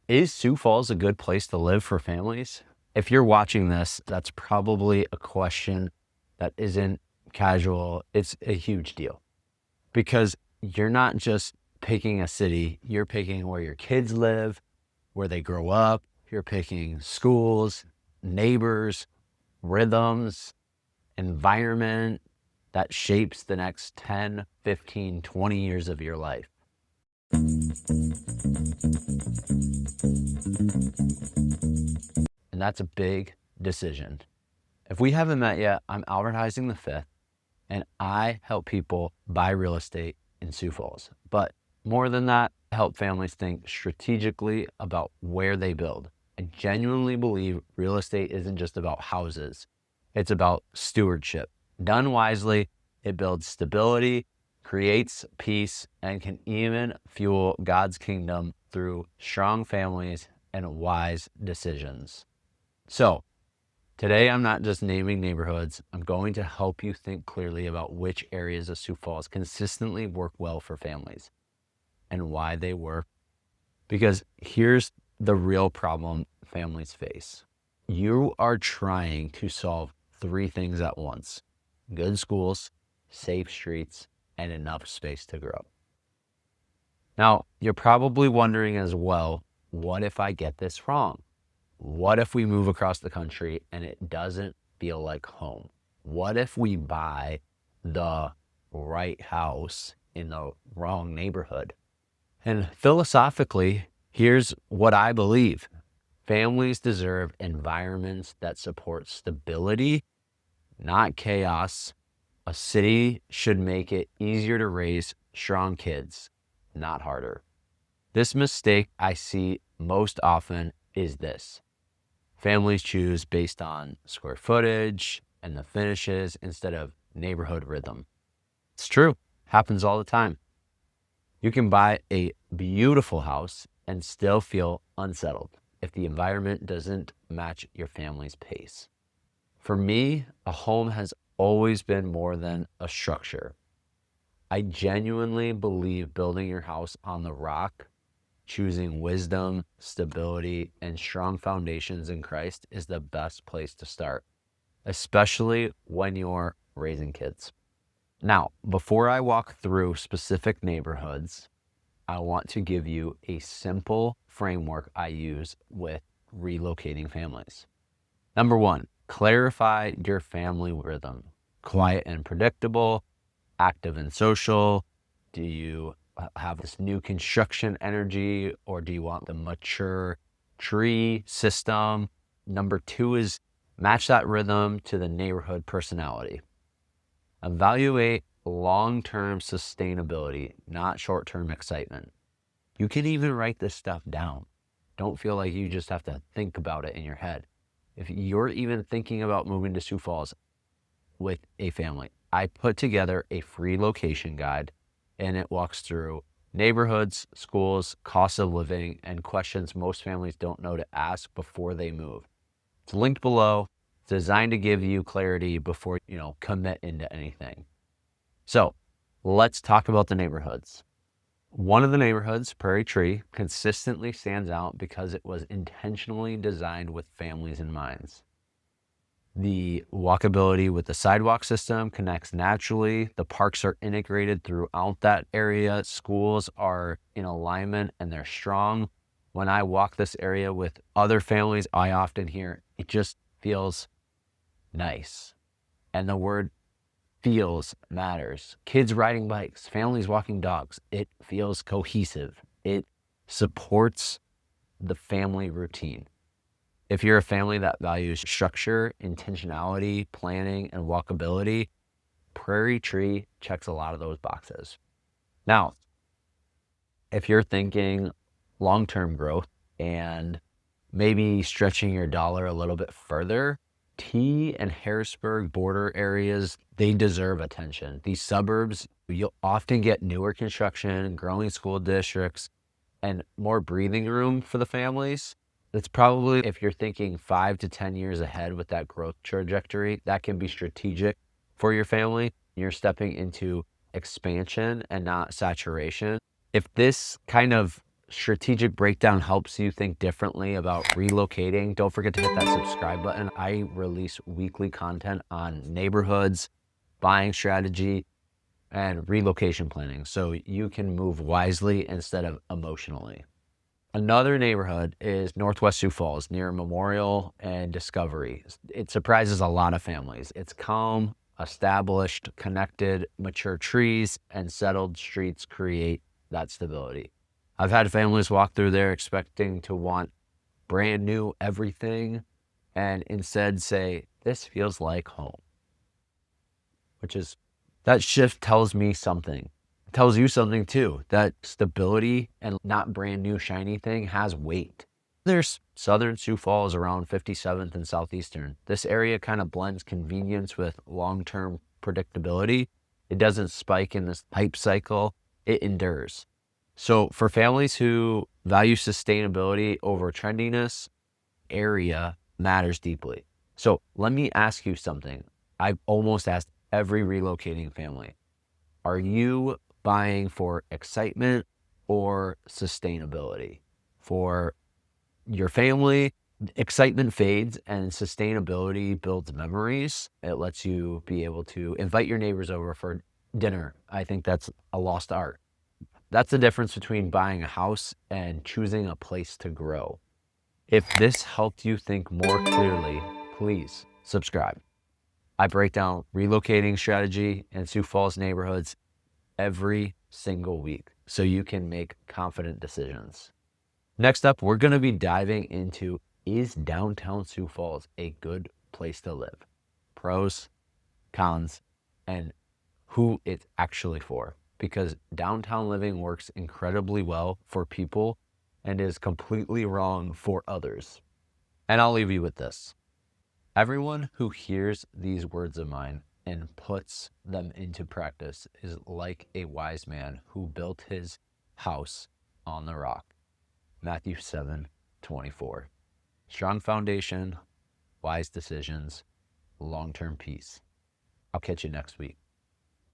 Is Sioux Falls a good place to live for families? If you're watching this, that's probably a question that isn't casual. It's a huge deal because you're not just picking a city, you're picking where your kids live, where they grow up, you're picking schools, neighbors, rhythms, environment that shapes the next 10, 15, 20 years of your life. And that's a big decision. If we haven't met yet, I'm Albert Heising V, and I help people buy real estate in Sioux Falls. But more than that, I help families think strategically about where they build. I genuinely believe real estate isn't just about houses. It's about stewardship. Done wisely, it builds stability, creates peace, and can even fuel God's kingdom through strong families and wise decisions. So, today I'm not just naming neighborhoods. I'm going to help you think clearly about which areas of Sioux Falls consistently work well for families and why they work. Because here's the real problem families face. You are trying to solve three things at once: good schools, safe streets, and enough space to grow. Now, you're probably wondering as well, what if I get this wrong? What if we move across the country and it doesn't feel like home? What if we buy the right house in the wrong neighborhood? And philosophically, here's what I believe. Families deserve environments that support stability, not chaos. A city should make it easier to raise strong kids, not harder. This mistake I see most often is this. Families choose based on square footage and the finishes instead of neighborhood rhythm. It's true, happens all the time. You can buy a beautiful house and still feel unsettled if the environment doesn't match your family's pace. For me, a home has always been more than a structure. I genuinely believe building your house on the rock, choosing wisdom, stability, and strong foundations in Christ is the best place to start, especially when you're raising kids. Now, before I walk through specific neighborhoods, I want to give you a simple framework I use with relocating families. Number one, clarify your family rhythm. Quiet and predictable, active and social. Do you have this new construction energy, or do you want the mature tree system? Number two is match that rhythm to the neighborhood personality. Evaluate long-term sustainability, not short-term excitement. You can even write this stuff down. Don't feel like you just have to think about it in your head. If you're even thinking about moving to Sioux Falls with a family, I put together a free location guide, and it walks through neighborhoods, schools, cost of living, and questions most families don't know to ask before they move. It's linked below. It's designed to give you clarity before you commit into anything. So let's talk about the neighborhoods. One of the neighborhoods, Prairie Tree, consistently stands out because it was intentionally designed with families in mind. The walkability with the sidewalk system connects naturally. The parks are integrated throughout that area. Schools are in alignment and they're strong. When I walk this area with other families, I often hear it just feels nice. And the word feels matters. Kids riding bikes, families walking dogs. It feels cohesive. It supports the family routine. If you're a family that values structure, intentionality, planning, and walkability, Prairie Tree checks a lot of those boxes. Now, if you're thinking long-term growth and maybe stretching your dollar a little bit further, T and Harrisburg border areas, they deserve attention. These suburbs, you'll often get newer construction, growing school districts, and more breathing room for the families. It's probably, if you're thinking 5 to 10 years ahead with that growth trajectory, that can be strategic for your family. You're stepping into expansion and not saturation. If this kind of strategic breakdown helps you think differently about relocating, don't forget to hit that subscribe button. I release weekly content on neighborhoods, buying strategy, and relocation planning so you can move wisely instead of emotionally. Another neighborhood is Northwest Sioux Falls near Memorial and Discovery. It surprises a lot of families. It's calm, established, connected, mature trees, and settled streets create that stability. I've had families walk through there expecting to want brand new everything and instead say, this feels like home, that shift tells me something. It tells you something too, that stability and not brand new shiny thing has weight. There's Southern Sioux Falls around 57th and Southeastern. This area kind of blends convenience with long-term predictability. It doesn't spike in this hype cycle, it endures. So for families who value sustainability over trendiness, area matters deeply. So let me ask you something. I've almost asked every relocating family. Are you buying for excitement or sustainability? For your family, excitement fades and sustainability builds memories. It lets you be able to invite your neighbors over for dinner. I think that's a lost art. That's the difference between buying a house and choosing a place to grow. If this helped you think more clearly, please subscribe. I break down relocating strategy in Sioux Falls neighborhoods every single week so you can make confident decisions. Next up, we're going to be diving into, is downtown Sioux Falls a good place to live? Pros, cons, and who it's actually for. Because downtown living works incredibly well for people and is completely wrong for others. And I'll leave you with this. Everyone who hears these words of mine and puts them into practice is like a wise man who built his house on the rock. Matthew 7:24. Strong foundation, wise decisions, long-term peace. I'll catch you next week.